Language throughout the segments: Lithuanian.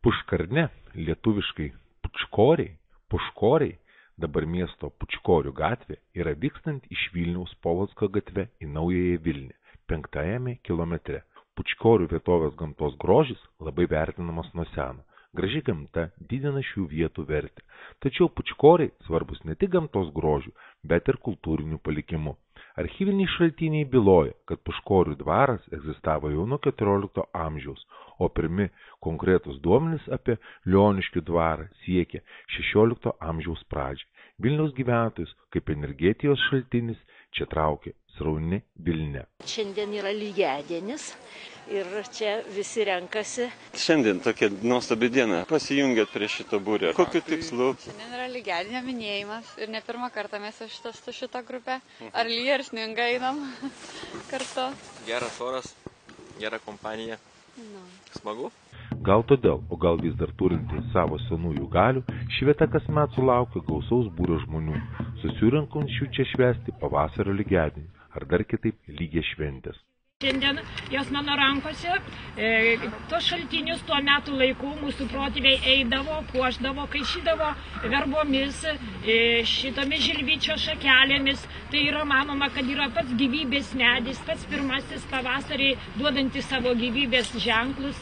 Puškarne, lietuviškai Puškoriai, dabar miesto Pučkorių gatvė, yra vykstant iš Vilniaus Polocko gatve į Naująją Vilnią, 5 kilometre. Pučkorių vietovės gamtos grožis labai vertinamas nuo seno. Graži gamta didina šių vietų vertę. Tačiau Pučkoriai svarbus ne tik gamtos grožių, bet ir kultūriniu palikimu. Archyviniai šaltiniai byloja, kad Puškorių dvaras egzistavo jau nuo 14 amžiaus, o pirmi konkretūs duomenys apie Lioniškių dvarą siekia 16 amžiaus pradžią. Vilniaus gyventojus kaip energetijos šaltinis čia traukė srauni Vilnia. Šiandien yra lygiadienis ir čia visi renkasi. Šiandien tokia nuostabi diena. Pasijungėt prie šito būrio. Kokiu tikslu? Šiandien yra lygiadienio minėjimas ir ne pirmą kartą mes su šita grupė. Ar lyja ir sninga einam kartu. Geras oras, gera kompanija. Smagu? Gal todėl, o gal vis dar turinti savo senųjų galių, ši vieta kasmet sulaukia gausaus būrio žmonių, susirinkančių čia švęsti pavasario lygiadienį, ar dar kitaip lygia šventės. Šiandien jos mano rankose, tos šaltinius tuo metų laiku mūsų protėviai eidavo, puošdavo, kaišydavo verbomis, šitomis žilvyčio šakelėmis. Tai yra manoma, kad yra pats gyvybės medis, pats pirmasis pavasarį duodantis savo gyvybės ženklus.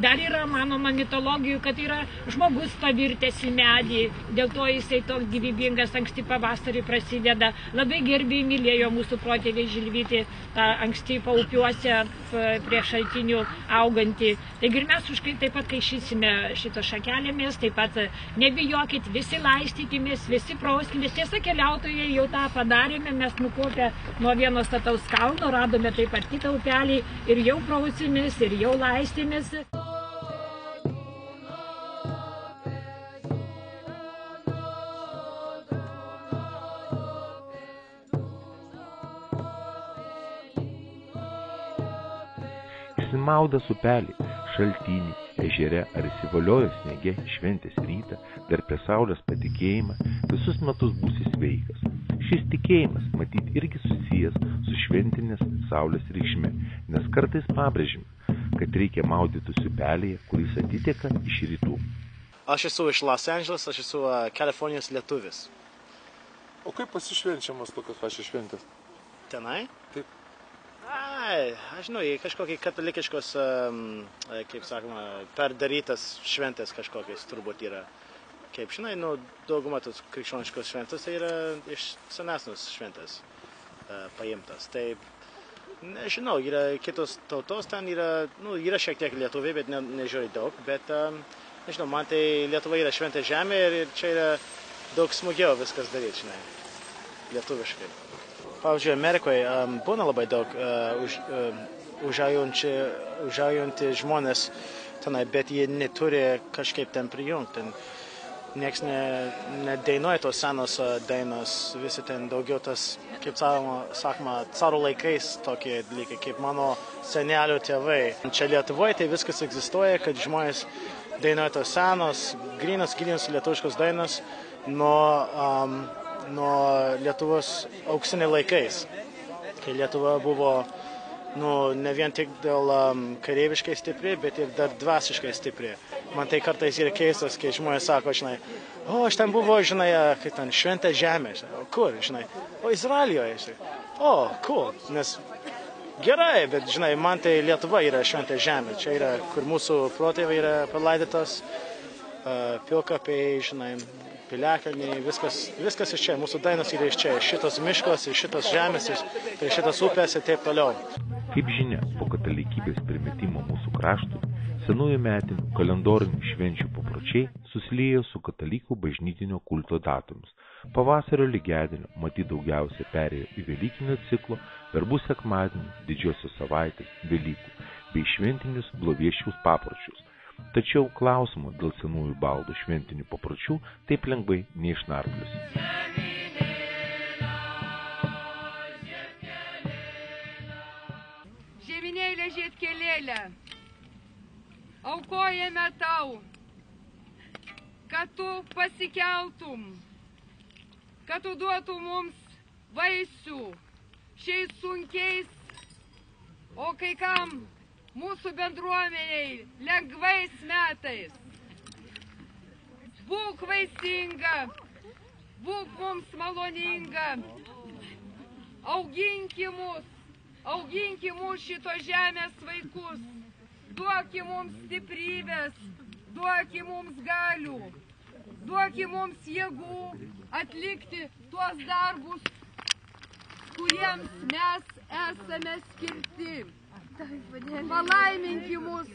Dar yra manoma mitologijų, kad yra žmogus pavirtęs į medį, dėl to jisai toks gyvybingas anksti pavasarį prasideda. Labai gerbiai mylėjo mūsų protėviai žilvytį tą anksti paupiuose prie šaltinių augantį. Taigi ir mes taip pat kaišysime šito šakelėmis, taip pat nebijokit, visi laistykimės, visi prauskimės. Tiesa, keliautojai jau tą padarėme, mes nukopę nuo vieno stataus kalno, radome taip pat kitą upelį ir jau prausimės, ir jau laistėmės. Maudas upelį, šaltinį, ežere ar įsivoliojo sniege šventės rytą, dar prie saulės patikėjimą, visus metus būsi sveikas. Šis tikėjimas matyt irgi susijęs su šventinės saulės reikšme, nes kartais pabrėžime, kad reikia maudytis upelėje, kuris atiteka iš rytų. Aš esu iš Los Angeles, aš esu Kalifornijos lietuvis. O kaip pasišvenčiamas tokios pačios šventės? Tenai? Taip. Aš žinau, kažkokie katalikiškos, kaip sakoma, perdarytas šventės kažkokiais turbūt yra. Kaip žinai, dauguma tos krikščioniškos šventės tai yra iš senesnės šventės paimtas. Taip, nežinau, yra kitos tautos, ten yra šiek tiek lietuviai, bet nežiūrėjau daug, bet, nežinau, man tai Lietuva yra šventė žemė ir čia yra daug smagiau viskas daryti, žinai, lietuviškai. Pavyzdžiui, Amerikoje būna labai daug užaujantį žmonės tenai, bet jie neturi kažkaip ten prijungti. Niekas nedainuoja tos senos dainos, visi ten daugiau tas, kaip sakoma, caro laikais tokie dalykai, kaip mano senelių tėvai. Čia Lietuvoje tai viskas egzistuoja, kad žmonės dainuoja tos senos, grynos lietuviškos dainos nuo Lietuvos auksiniais laikais, kai Lietuva buvo ne vien tik dėl kareiviškai stipri, bet ir dar dvasiškai stipri. Man tai kartais yra keistas, kai žmonės sako, žinai, aš ten buvo, žinai, kai ten šventė žemė, žinai, o kur, žinai, o Izraelijoje, žinai, cool, nes gerai, bet, žinai, man tai Lietuva yra šventė žemė, čia yra, kur mūsų protėviai yra palaidotos, pilkapiai, žinai, piliakalniai, viskas iš čia, mūsų dainos yra iš čia, šitos miškos, šitos žemės, šitos upės ir taip toliau. Kaip žinia, po katalikybės primetimo mūsų kraštui, senųjų metinių kalendorinių švenčių papročiai susiliejo su katalikų bažnytinio kulto datomis. Pavasario lygiadienio matyt daugiausia perėjo į Velykinio ciklo, verbų sekmadienį, didžiosios savaitės, Velykų bei šventinius Bloviešiaus papročius. Tačiau klausimo dėl senųjų baldų šventinių papročių taip lengvai neišnarpliusi. Žievinėlė žiedkelėlė, aukojame tau, kad tu pasikeltum, kad tu duotum mums vaisių šiais sunkiais, o kai kam mūsų bendruomeniai lengvais metais. būk vaisinga, būk mums maloninga, auginki mus šito žemės vaikus, duoki mums stiprybės, duoki mums galių, duoki mums jėgų atlikti tuos darbus, kuriems mes esame skirti. Palaiminki mus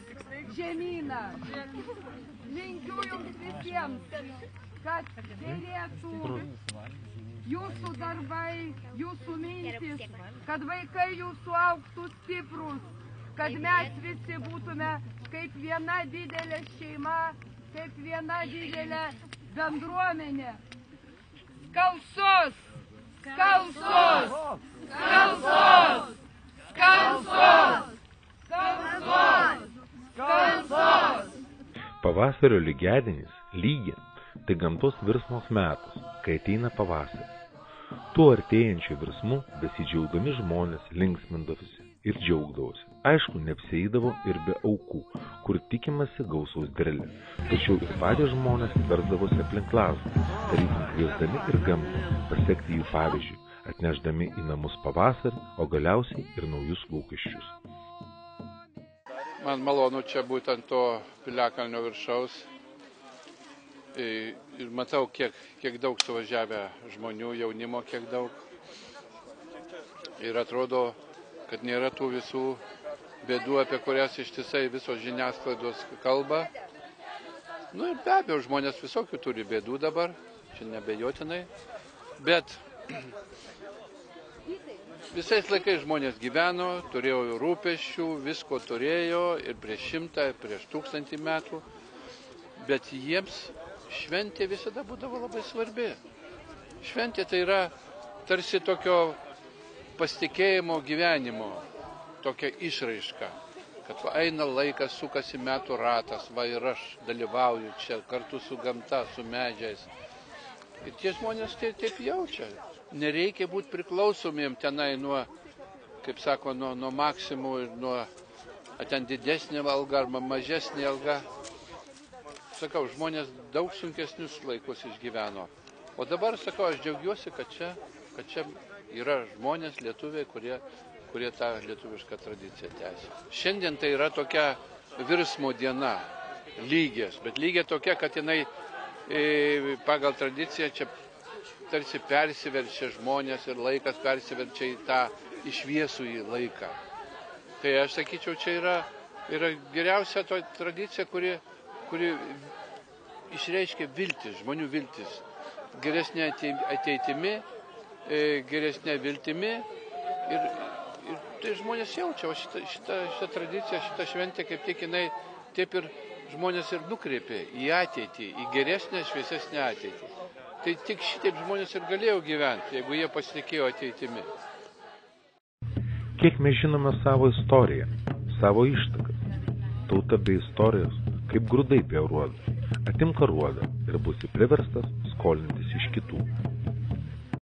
žemyną. Linkiu jums visiems, kad gerėtų jūsų darbai, jūsų mintis, kad vaikai jūsų augtų stiprus, kad mes visi būtume kaip viena didelė šeima, kaip viena didelė bendruomenė. Skalsos! Skalsos! Skalsos! Skalsos! Skalsos! Skalsos! Pavasario lygiadienis, lygia, tai gamtos virsmos metas, kai ateina pavasaris. Tuo artėjančiu virsmu besidžiaugdami žmonės linksmindavosi ir džiaugdavosi. Aišku, neapsieidavo ir be aukų, kur tikimasi gausaus derliaus. Tačiau ir patys žmonės versdavosi aplink lazdą, tarytum kviesdami ir gamtą pasekti jų pavyzdžiui, atnešdami į namus pavasarį, o galiausiai ir naujus lūkesčius. Man malonu čia būti ant to piliakalnio viršaus ir matau, kiek daug suvažiavę žmonių, jaunimo, kiek daug. Ir atrodo, kad nėra tų visų bėdų, apie kurias ištisai visos žiniasklaidos kalba. Nu ir be abejo, žmonės visokių turi bėdų dabar, čia nebejotinai, bet visais laikais žmonės gyveno, turėjo rūpesčių, visko turėjo ir prieš 100, ir prieš 1000 metų, bet jiems šventė visada būdavo labai svarbi. Šventė tai yra tarsi tokio pasitikėjimo gyvenimo, tokia išraiška, kad eina laikas, sukasi metų ratas, va ir aš dalyvauju čia kartu su gamta, su medžiais. Ir tie žmonės taip jaučia. Nereikia būti priklausomiem tenai nuo, kaip sako, nuo maksimų ir nuo ten didesnė alga arba mažesnė alga. Sakau, žmonės daug sunkesnius laikus išgyveno. O dabar, sakau, aš džiaugiuosi, kad čia yra žmonės, lietuviai, kurie tą lietuvišką tradiciją tęsia. Šiandien tai yra tokia virsmo diena, lygės, bet lygia tokia, kad jinai pagal tradiciją čia tarsi persiverčia žmonės ir laikas persiverčia į tą išviesųjį laiką. Tai aš sakyčiau, čia yra geriausia to tradicija, kuri išreiškia viltis, žmonių viltis, geresnė ateitimi, geresnė viltimi ir tai žmonės jaučia, o šitą tradiciją, šitą šventę kaip tik jinai taip ir žmonės ir nukreipė į ateitį, į geresnę, šviesesnę ateitį. Tai tik šitaip žmonės ir galėjo gyventi, jeigu jie pasitikėjo ateitimi. Kiek mes žinome savo istoriją, savo ištakas, tauta be istorijos, kaip grūdai be aruodo. Atimk aruodą ir būsi priverstas skolintis iš kitų.